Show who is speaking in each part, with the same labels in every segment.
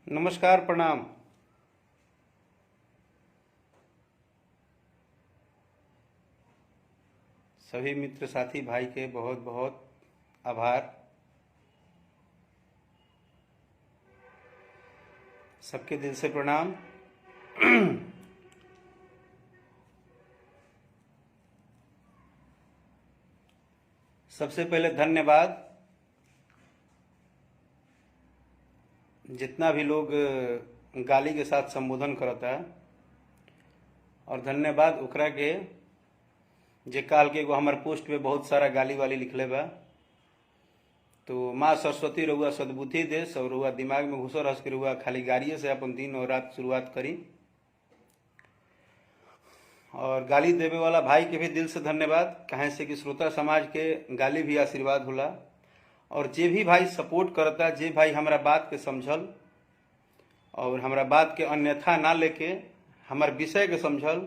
Speaker 1: नमस्कार, प्रणाम। सभी मित्र साथी भाई के बहुत बहुत आभार। सबके दिल से प्रणाम। सबसे पहले धन्यवाद जितना भी लोग गाली के साथ संबोधन करता है, और धन्यवाद ओकरा के जे काल के एगो हमार पोस्ट पे बहुत सारा गाली वाली लिखले बा। तो माँ सरस्वती रहुआ सद्बुद्धि देस और रहुआ दिमाग में घुसो रस के रहुआ खाली गालिए से अपन दिन और रात शुरुआत करी। और गाली देवे वाला भाई के भी दिल से धन्यवाद, कहें से कि श्रोता समाज के गाली भी आशीर्वाद होला। और जे भी भाई सपोर्ट करता, जे भाई हमारा बात के समझल और हमारा बात के अन्यथा ना लेके हमार विषय के समझल,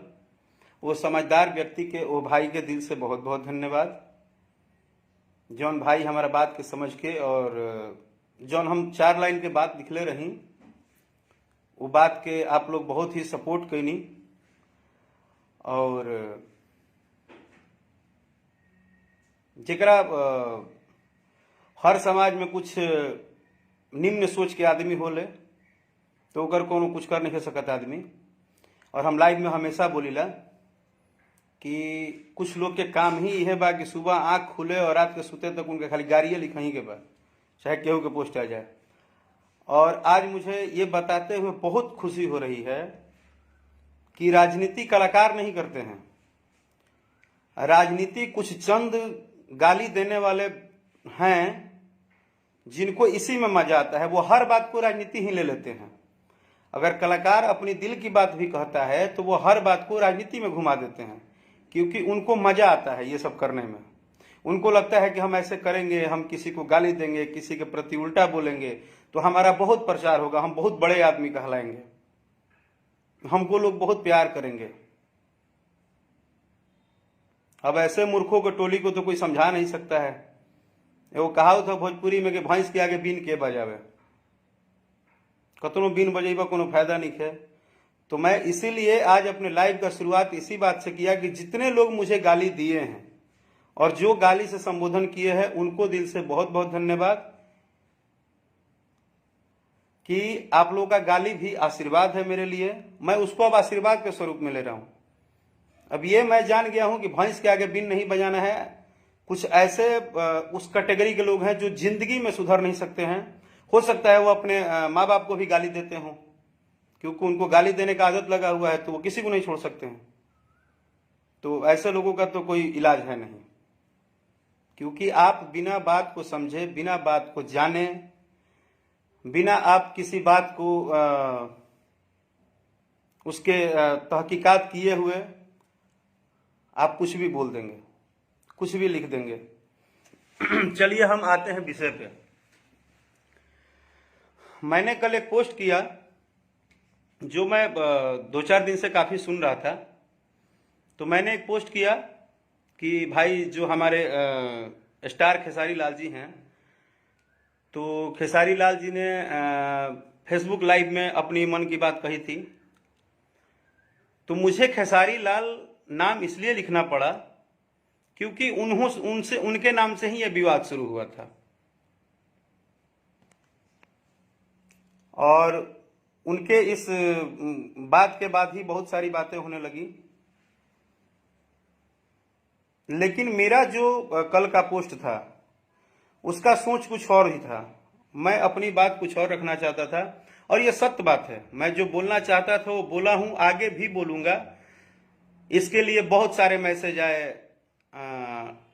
Speaker 1: वो समझदार व्यक्ति के वो भाई के दिल से बहुत बहुत धन्यवाद। जौन भाई हमारा बात के समझ के और जौन हम 4 लाइन के बात लिखले रही, वो बात के आप लोग बहुत ही सपोर्ट कैनी। और जेकरा हर समाज में कुछ निम्न सोच के आदमी होले तो ओकर कोनो कुछ कर नहीं सकत आदमी। और हम लाइव में हमेशा बोलीला कि कुछ लोग के काम ही यह बा कि सुबह आंख खुले और रात के सुते तक उनके खाली गाड़ियाँ लिखाई के बा, चाहे केहू के पोस्ट आ जाए। और आज मुझे ये बताते हुए बहुत खुशी हो रही है कि राजनीति कलाकार नहीं करते हैं। राजनीति कुछ चंद गाली देने वाले हैं जिनको इसी में मजा आता है, वो हर बात को राजनीति ही ले लेते हैं। अगर कलाकार अपनी दिल की बात भी कहता है तो वो हर बात को राजनीति में घुमा देते हैं, क्योंकि उनको मजा आता है ये सब करने में। उनको लगता है कि हम ऐसे करेंगे, हम किसी को गाली देंगे, किसी के प्रति उल्टा बोलेंगे तो हमारा बहुत प्रचार होगा, हम बहुत बड़े आदमी कहलाएंगे, हमको लोग बहुत प्यार करेंगे। अब ऐसे मूर्खों के टोली को तो कोई समझा नहीं सकता है। वो कहावत है भोजपुरी में कि भैंस के आगे बीन के बजावे, कतनो बीन बजेबा कोनो फायदा नहीं है। तो मैं इसीलिए आज अपने लाइव का शुरुआत इसी बात से किया कि जितने लोग मुझे गाली दिए हैं और जो गाली से संबोधन किए हैं उनको दिल से बहुत बहुत धन्यवाद। कि आप लोगों का गाली भी आशीर्वाद है मेरे लिए, मैं उसको अब आशीर्वाद के स्वरूप में ले रहा हूं। अब ये मैं जान गया हूं कि भैंस के आगे बीन नहीं बजाना है। कुछ ऐसे उस कैटेगरी के लोग हैं जो जिंदगी में सुधर नहीं सकते हैं। हो सकता है वो अपने माँ बाप को भी गाली देते हों, क्योंकि उनको गाली देने का आदत लगा हुआ है, तो वो किसी को नहीं छोड़ सकते हैं। तो ऐसे लोगों का तो कोई इलाज है नहीं, क्योंकि आप बिना बात को समझे, बिना बात को जाने, बिना आप किसी बात को उसके तहकीकात किए हुए आप कुछ भी बोल देंगे, कुछ भी लिख देंगे। चलिए हम आते हैं विषय पे। मैंने कल एक पोस्ट किया जो मैं 2-4 दिन से काफी सुन रहा था। तो मैंने एक पोस्ट किया कि भाई जो हमारे स्टार खेसारी लाल जी हैं, तो खेसारी लाल जी ने फेसबुक लाइव में अपनी मन की बात कही थी। तो मुझे खेसारी लाल नाम इसलिए लिखना पड़ा क्योंकि उनके नाम से ही यह विवाद शुरू हुआ था। और उनके इस बात के बाद ही बहुत सारी बातें होने लगी। लेकिन मेरा जो कल का पोस्ट था उसका सोच कुछ और ही था। मैं अपनी बात कुछ और रखना चाहता था, और ये सत्य बात है। मैं जो बोलना चाहता था वो बोला हूं, आगे भी बोलूंगा। इसके लिए बहुत सारे मैसेज आए,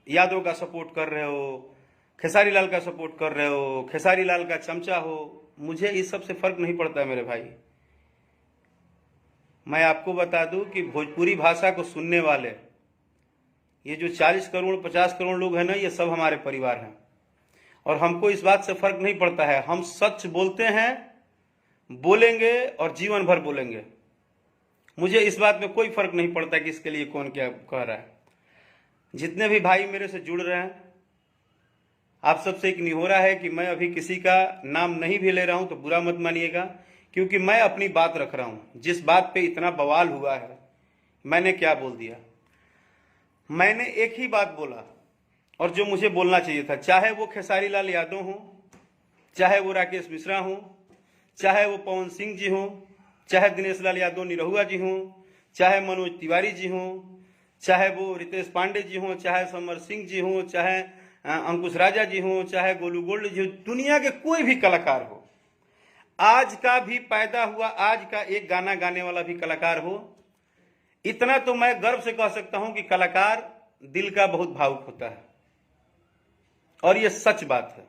Speaker 1: यादव का सपोर्ट कर रहे हो, खेसारी लाल का सपोर्ट कर रहे हो, खेसारी लाल का चमचा हो। मुझे इस सब से फर्क नहीं पड़ता है मेरे भाई। मैं आपको बता दूं कि भोजपुरी भाषा को सुनने वाले ये जो 40 करोड़ 50 करोड़ लोग हैं ना, ये सब हमारे परिवार हैं। और हमको इस बात से फर्क नहीं पड़ता है। हम सच बोलते हैं, बोलेंगे और जीवन भर बोलेंगे। मुझे इस बात में कोई फर्क नहीं पड़ता कि इसके लिए कौन क्या कह रहा है। जितने भी भाई मेरे से जुड़ रहे हैं, आप सबसे एक निहोरा है कि मैं अभी किसी का नाम नहीं भी ले रहा हूं तो बुरा मत मानिएगा, क्योंकि मैं अपनी बात रख रहा हूं। जिस बात पे इतना बवाल हुआ है, मैंने क्या बोल दिया? मैंने एक ही बात बोला, और जो मुझे बोलना चाहिए था, चाहे वो खेसारी लाल यादव हो, चाहे वो राकेश मिश्रा हो, चाहे वो पवन सिंह जी हो, चाहे दिनेश लाल यादव निरहुआ जी हो, चाहे मनोज तिवारी जी हो, चाहे वो रितेश पांडे जी हो, चाहे समर सिंह जी हो, चाहे अंकुश राजा जी हो, चाहे गोलू गोल्ड जी हो, दुनिया के कोई भी कलाकार हो, आज का भी पैदा हुआ आज का एक गाना गाने वाला भी कलाकार हो, इतना तो मैं गर्व से कह सकता हूं कि कलाकार दिल का बहुत भावुक होता है, और यह सच बात है।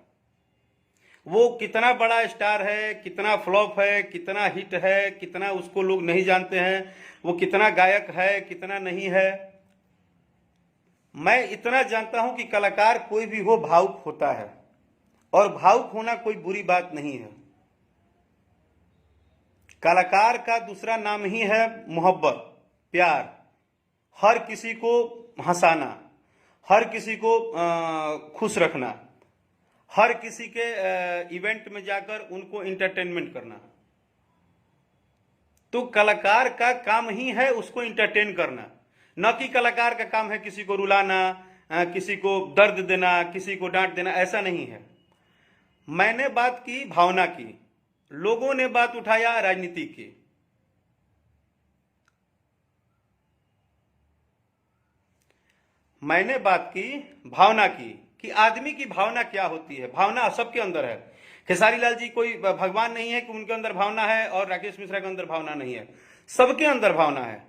Speaker 1: वो कितना बड़ा स्टार है, कितना फ्लॉप है, कितना हिट है, कितना उसको लोग नहीं जानते हैं, वो कितना गायक है, कितना नहीं है, मैं इतना जानता हूं कि कलाकार कोई भी हो भावुक होता है, और भावुक होना कोई बुरी बात नहीं है। कलाकार का दूसरा नाम ही है मोहब्बत, प्यार, हर किसी को हंसाना, हर किसी को खुश रखना, हर किसी के इवेंट में जाकर उनको एंटरटेनमेंट करना। तो कलाकार का काम ही है उसको एंटरटेन करना, न कि कलाकार का काम है किसी को रुलाना, किसी को दर्द देना, किसी को डांट देना, ऐसा नहीं है। मैंने बात की भावना की, लोगों ने बात उठाया राजनीति की। मैंने बात की भावना की कि आदमी की भावना क्या होती है। भावना सबके अंदर है। खेसारी लाल जी कोई भगवान नहीं है कि उनके अंदर भावना है और राकेश मिश्रा के अंदर भावना नहीं है, सबके अंदर भावना है।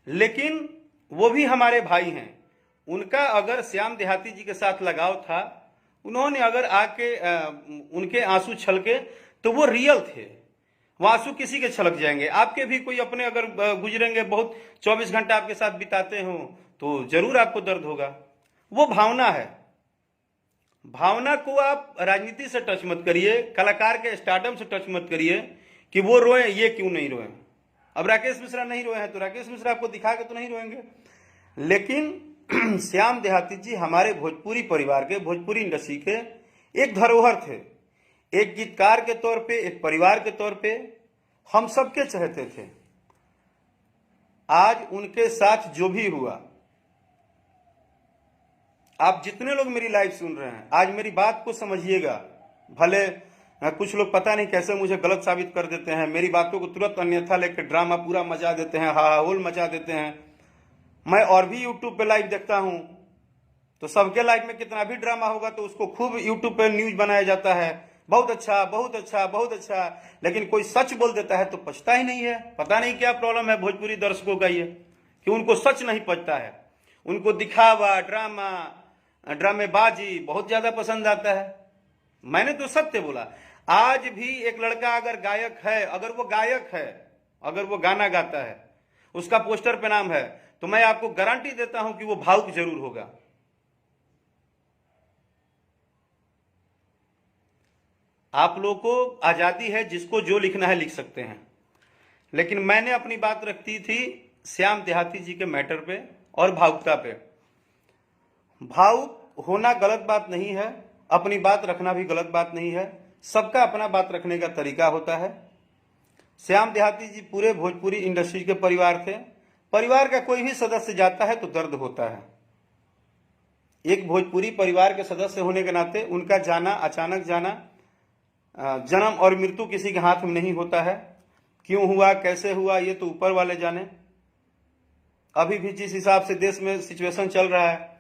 Speaker 1: लेकिन वो भी हमारे भाई हैं। उनका अगर श्याम देहाती जी के साथ लगाव था, उन्होंने अगर आके उनके आंसू छलके तो वो रियल थे, वो आंसू किसी के छलक जाएंगे। आपके भी कोई अपने अगर गुजरेंगे, बहुत 24 घंटा आपके साथ बिताते हो, तो जरूर आपको दर्द होगा। वो भावना है। भावना को आप राजनीति से टच मत करिए, कलाकार के स्टारडम से टच मत करिए कि वो रोए, ये क्यों नहीं रोए। अब राकेश मिश्रा नहीं रोए हैं तो राकेश मिश्रा आपको दिखा के तो नहीं रोएंगे, लेकिन श्याम देहाती जी हमारे भोजपुरी परिवार के, भोजपुरी इंडस्ट्री के एक धरोहर थे। एक गीतकार के तौर पे, एक परिवार के तौर पे हम सबके चाहते थे। आज उनके साथ जो भी हुआ, आप जितने लोग मेरी लाइव सुन रहे हैं, आज मेरी बात को समझिएगा। भले कुछ लोग पता नहीं कैसे मुझे गलत साबित कर देते हैं, मेरी बातों को तुरंत अन्यथा लेकर ड्रामा पूरा मचा देते हैं, हाहाहोल मचा देते हैं। मैं और भी यूट्यूब पे लाइव देखता हूं, तो सबके लाइव में कितना भी ड्रामा होगा तो उसको खूब यूट्यूब पे न्यूज बनाया जाता है, बहुत अच्छा, बहुत अच्छा, बहुत अच्छा। लेकिन कोई सच बोल देता है तो पचता ही नहीं है। पता नहीं क्या प्रॉब्लम है भोजपुरी दर्शकों का ये, कि उनको सच नहीं पचता है। उनको दिखावा, ड्रामा, ड्रामेबाजी बहुत ज्यादा पसंद आता है। मैंने तो सत्य बोला। आज भी एक लड़का अगर गायक है, अगर वो गायक है, अगर वो गाना गाता है, उसका पोस्टर पे नाम है, तो मैं आपको गारंटी देता हूं कि वो भावुक जरूर होगा। आप लोगों को आजादी है, जिसको जो लिखना है लिख सकते हैं, लेकिन मैंने अपनी बात रखती थी श्याम देहाती जी के मैटर पे और भावुकता पे। भावुक होना गलत बात नहीं है, अपनी बात रखना भी गलत बात नहीं है। सबका अपना बात रखने का तरीका होता है। श्याम देहाती जी पूरे भोजपुरी इंडस्ट्री के परिवार थे। परिवार का कोई भी सदस्य जाता है तो दर्द होता है। एक भोजपुरी परिवार के सदस्य होने के नाते उनका जाना, अचानक जाना, जन्म और मृत्यु किसी के हाथ में नहीं होता है। क्यों हुआ, कैसे हुआ, ये तो ऊपर वाले जाने। अभी भी जिस हिसाब से देश में सिचुएशन चल रहा है,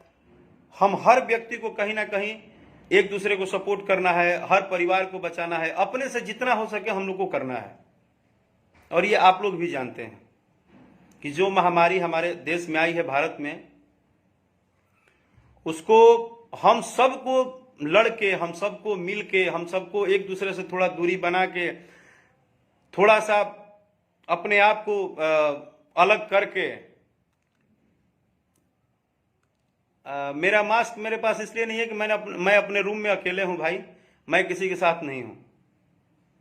Speaker 1: हम हर व्यक्ति को कहीं ना कहीं एक दूसरे को सपोर्ट करना है, हर परिवार को बचाना है, अपने से जितना हो सके हम लोग को करना है। और ये आप लोग भी जानते हैं कि जो महामारी हमारे देश में आई है, भारत में, उसको हम सबको लड़के, हम सबको मिल के, हम सबको एक दूसरे से थोड़ा दूरी बना के, थोड़ा सा अपने आप को अलग करके, मेरा मास्क मेरे पास इसलिए नहीं है कि मैं अपने रूम में अकेले हूं भाई, मैं किसी के साथ नहीं हूं,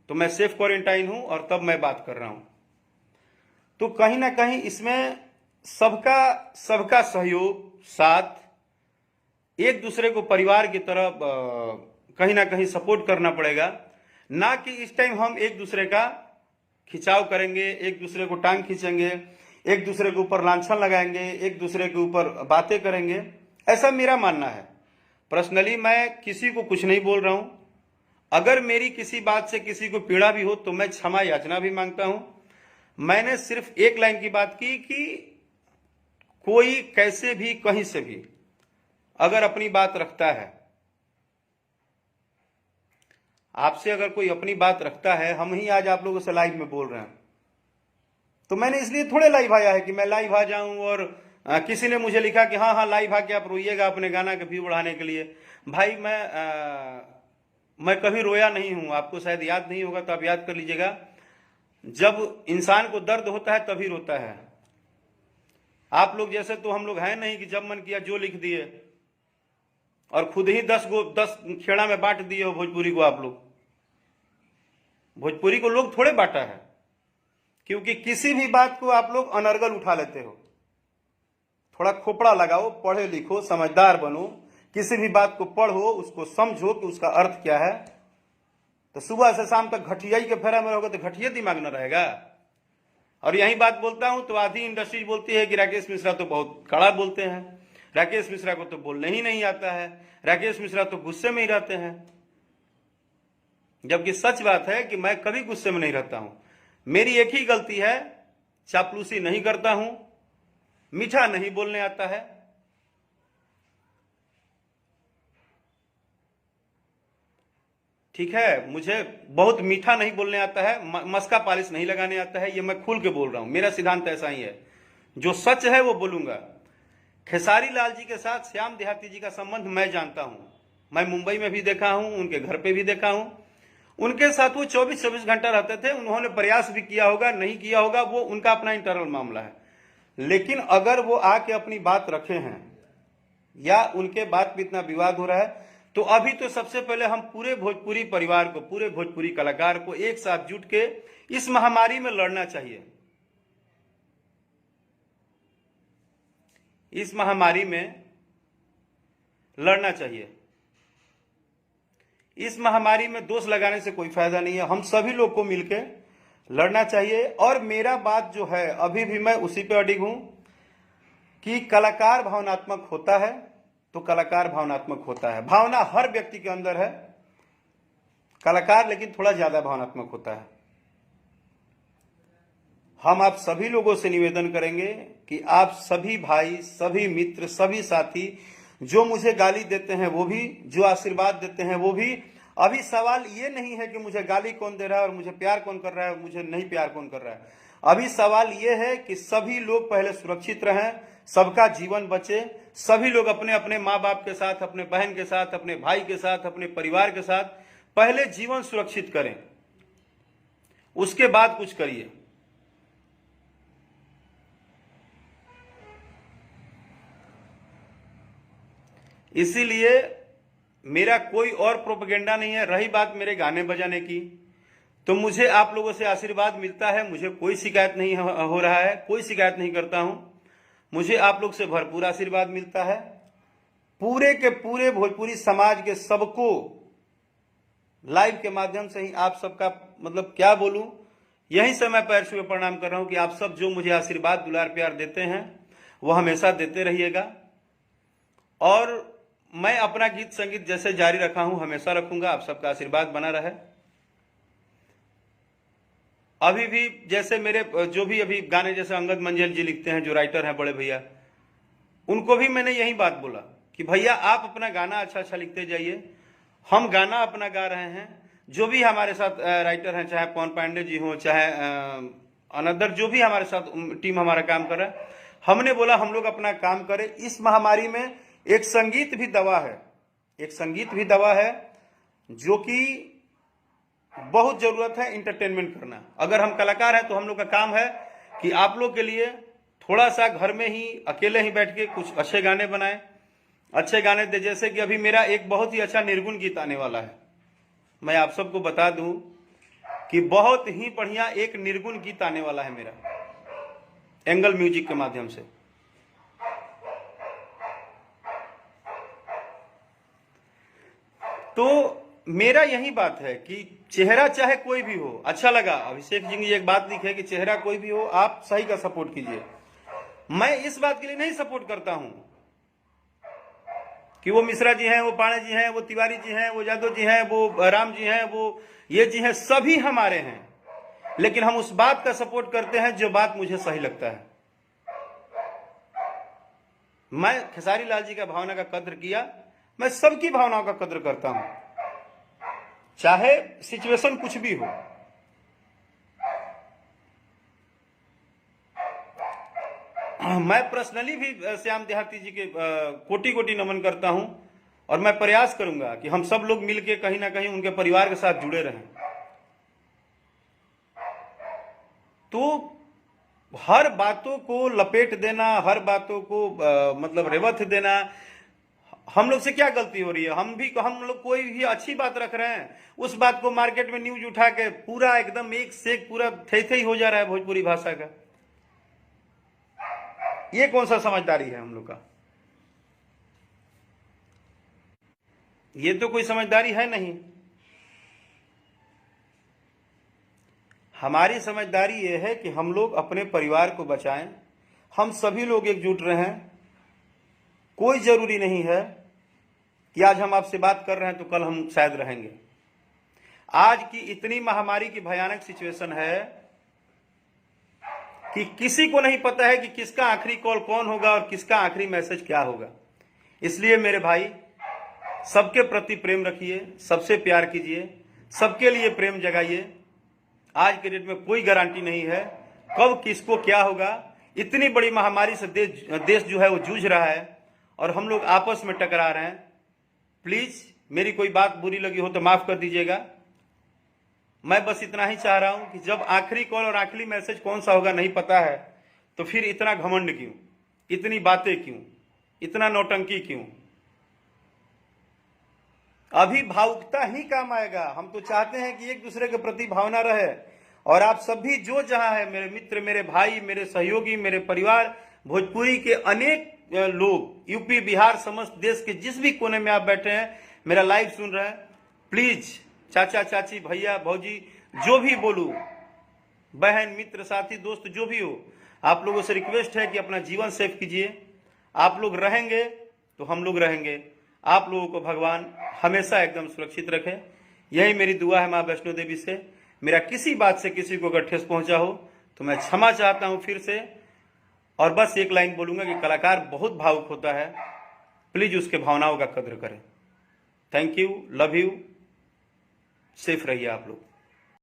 Speaker 1: तो मैं सेफ क्वारंटाइन हूं और तब मैं बात कर रहा हूं। तो कहीं ना कहीं इसमें सबका सहयोग, साथ, एक दूसरे को परिवार की तरह कहीं ना कहीं सपोर्ट करना पड़ेगा। ना कि इस टाइम हम एक दूसरे का खिंचाव करेंगे, एक दूसरे को टांग खींचेंगे, एक दूसरे के ऊपर लांछन लगाएंगे, एक दूसरे के ऊपर बातें करेंगे। ऐसा मेरा मानना है। पर्सनली मैं किसी को कुछ नहीं बोल रहा हूं। अगर मेरी किसी बात से किसी को पीड़ा भी हो तो मैं क्षमा याचना भी मांगता हूं। मैंने सिर्फ एक लाइन की बात की कि कोई कैसे भी कहीं से भी अगर अपनी बात रखता है, आपसे अगर कोई अपनी बात रखता है, हम ही आज आप लोगों से लाइव में बोल रहे हैं, तो मैंने इसलिए थोड़े लाइव आया है कि मैं लाइव आ जाऊं और किसी ने मुझे लिखा कि हाँ हाँ लाइव आके आप रोइएगा अपने गाना के व्यू बढ़ाने के लिए। भाई मैं कभी रोया नहीं हूं। आपको शायद याद नहीं होगा तो आप याद कर लीजिएगा। जब इंसान को दर्द होता है तभी रोता है। आप लोग जैसे तो हम लोग हैं नहीं कि जब मन किया जो लिख दिए और खुद ही 10 खेड़ा में बांट दिए हो भोजपुरी को। आप लोग भोजपुरी को लोग थोड़े बांटा है, क्योंकि किसी भी बात को आप लोग अनर्गल उठा लेते हो। थोड़ा खोपड़ा लगाओ, पढ़े लिखो, समझदार बनो, किसी भी बात को पढ़ो, उसको समझो कि उसका अर्थ क्या है। तो सुबह से शाम तक घटियाई के फेरा में रहोगे तो घटिया दिमाग न रहेगा। और यही बात बोलता हूं तो आधी इंडस्ट्री बोलती है कि राकेश मिश्रा तो बहुत कड़ा बोलते हैं, राकेश मिश्रा को तो बोलने ही नहीं आता है, राकेश मिश्रा तो गुस्से में ही रहते हैं। जबकि सच बात है कि मैं कभी गुस्से में नहीं रहता हूं। मेरी एक ही गलती है, चापलूसी नहीं करता हूं, मीठा नहीं बोलने आता है। ठीक है, मुझे बहुत मीठा नहीं बोलने आता है, मस्का पॉलिश नहीं लगाने आता है। ये मैं खुल के बोल रहा हूं, मेरा सिद्धांत ऐसा ही है। जो सच है वो बोलूंगा। खेसारी लाल जी के साथ श्याम देहाती जी का संबंध मैं जानता हूं। मैं मुंबई में भी देखा हूं, उनके घर पे भी देखा हूं। उनके साथ वो 24-24 घंटा रहते थे। उन्होंने प्रयास भी किया होगा, नहीं किया होगा, वो उनका अपना इंटरनल मामला है। लेकिन अगर वो आके अपनी बात रखे हैं या उनके बात पे इतना विवाद हो रहा है, तो अभी तो सबसे पहले हम पूरे भोजपुरी परिवार को, पूरे भोजपुरी कलाकार को एक साथ जुट के इस महामारी में लड़ना चाहिए। इस महामारी में लड़ना चाहिए। इस महामारी में दोष लगाने से कोई फायदा नहीं है। हम सभी लोग को मिलकर लड़ना चाहिए। और मेरा बात जो है अभी भी मैं उसी पे अडिग हूं कि कलाकार भावनात्मक होता है तो कलाकार भावनात्मक होता है। भावना हर व्यक्ति के अंदर है, कलाकार लेकिन थोड़ा ज्यादा भावनात्मक होता है। हम आप सभी लोगों से निवेदन करेंगे कि आप सभी भाई, सभी मित्र, सभी साथी जो मुझे गाली देते हैं वो भी, जो आशीर्वाद देते हैं वो भी। अभी सवाल ये नहीं है कि मुझे गाली कौन दे रहा है और मुझे प्यार कौन कर रहा है और मुझे नहीं प्यार कौन कर रहा है। अभी सवाल ये है कि सभी लोग पहले सुरक्षित रहें, सबका जीवन बचे, सभी लोग अपने अपने माँ बाप के साथ, अपने बहन के साथ, अपने भाई के साथ, अपने परिवार के साथ पहले जीवन सुरक्षित करें, उसके बाद कुछ करिए। इसीलिए मेरा कोई और प्रोपेगेंडा नहीं है। रही बात मेरे गाने बजाने की, तो मुझे आप लोगों से आशीर्वाद मिलता है, मुझे कोई शिकायत नहीं हो रहा है, कोई शिकायत नहीं करता हूं। मुझे आप लोग से भरपूर आशीर्वाद मिलता है। पूरे के पूरे भोजपुरी समाज के सबको लाइव के माध्यम से ही आप सबका मतलब क्या बोलूं, यहीं से मैं पैर छुए प्रणाम कर रहा हूं कि आप सब जो मुझे आशीर्वाद, दुलार, प्यार देते हैं वो हमेशा देते रहिएगा। और मैं अपना गीत संगीत जैसे जारी रखा हूं हमेशा रखूंगा। आप सबका आशीर्वाद बना रहे। अभी भी जैसे मेरे जो भी अभी गाने जैसे अंगद मंजिल जी लिखते हैं, जो राइटर हैं बड़े भैया, उनको भी मैंने यही बात बोला कि भैया आप अपना गाना अच्छा अच्छा लिखते जाइए, हम गाना अपना गा रहे हैं। जो भी हमारे साथ राइटर हैं, चाहे पवन पांडे जी हो, चाहे अनदर जो भी हमारे साथ टीम हमारा काम कर रहा है, हमने बोला हम लोग अपना काम करें। इस महामारी में एक संगीत भी दवा है, एक संगीत भी दवा है, जो कि बहुत जरूरत है इंटरटेनमेंट करना। अगर हम कलाकार हैं तो हम लोग का काम है कि आप लोग के लिए थोड़ा सा घर में ही अकेले ही बैठ के कुछ अच्छे गाने बनाएं, अच्छे गाने दे। जैसे कि अभी मेरा एक बहुत ही अच्छा निर्गुण गीत आने वाला है। मैं आप सबको बता दूं कि बहुत ही बढ़िया एक निर्गुण गीत आने वाला है मेरा, एंगल म्यूजिक के माध्यम से। तो मेरा यही बात है कि चेहरा चाहे कोई भी हो, अच्छा लगा अभिषेक जी ने एक बात लिखी कि चेहरा कोई भी हो आप सही का सपोर्ट कीजिए। मैं इस बात के लिए नहीं सपोर्ट करता हूं कि वो मिश्रा जी हैं, वो पांडे जी हैं, वो तिवारी जी हैं, वो यादव जी हैं, वो राम जी हैं, वो ये जी हैं, सभी हमारे हैं, लेकिन हम उस बात का सपोर्ट करते हैं जो बात मुझे सही लगता है। मैं खेसारी लाल जी का भावना का कद्र किया, मैं सबकी भावनाओं का कद्र करता हूं, चाहे सिचुएशन कुछ भी हो। मैं पर्सनली भी श्याम देहाती जी के कोटि कोटि नमन करता हूं, और मैं प्रयास करूंगा कि हम सब लोग मिलकर कहीं ना कहीं उनके परिवार के साथ जुड़े रहें। तो हर बातों को लपेट देना, हर बातों को मतलब रेवत देना, हम लोग से क्या गलती हो रही है? हम लोग कोई भी अच्छी बात रख रहे हैं, उस बात को मार्केट में न्यूज उठा के पूरा एकदम एक से एक पूरा थे ही हो जा रहा है भोजपुरी भाषा का। ये कौन सा समझदारी है हम लोग का? ये तो कोई समझदारी है नहीं। हमारी समझदारी ये है कि हम लोग अपने परिवार को बचाएं, हम सभी लोग एकजुट रहें। कोई जरूरी नहीं है कि आज हम आपसे बात कर रहे हैं तो कल हम शायद रहेंगे। आज की इतनी महामारी की भयानक सिचुएशन है कि किसी को नहीं पता है कि किसका आखिरी कॉल कौन होगा और किसका आखिरी मैसेज क्या होगा। इसलिए मेरे भाई, सबके प्रति प्रेम रखिए, सबसे प्यार कीजिए, सबके लिए प्रेम जगाइए। आज के डेट में कोई गारंटी नहीं है कब किसको क्या होगा। इतनी बड़ी महामारी से देश जो है वो जूझ रहा है और हम लोग आपस में टकरा रहे हैं। प्लीज मेरी कोई बात बुरी लगी हो तो माफ कर दीजिएगा। मैं बस इतना ही चाह रहा हूं कि जब आखिरी कॉल और आखिरी मैसेज कौन सा होगा नहीं पता है, तो फिर इतना घमंड क्यों, इतनी बातें क्यों, इतना नौटंकी क्यों? अभी भावुकता ही काम आएगा। हम तो चाहते हैं कि एक दूसरे के प्रति भावना रहे, और आप सभी जो जहां है, मेरे मित्र, मेरे भाई, मेरे सहयोगी, मेरे परिवार, भोजपुरी के अनेक लोग, यूपी, बिहार, समस्त देश के जिस भी कोने में आप बैठे हैं, मेरा लाइव सुन रहे हैं, प्लीज चाचा, चाची, भैया, भौजी, जो भी बोलूं, बहन, मित्र, साथी, दोस्त, जो भी हो, आप लोगों से रिक्वेस्ट है कि अपना जीवन सेव कीजिए। आप लोग रहेंगे तो हम लोग रहेंगे। आप लोगों को भगवान हमेशा एकदम सुरक्षित रखे, यही मेरी दुआ है मां वैष्णो देवी से। मेरा किसी बात से किसी को अगर ठेस पहुंचा हो तो मैं क्षमा चाहता हूं फिर से। और बस एक लाइन बोलूंगा कि कलाकार बहुत भावुक होता है, प्लीज उसके भावनाओं का कद्र करें। Thank you, love you, safe रहिए आप लोग।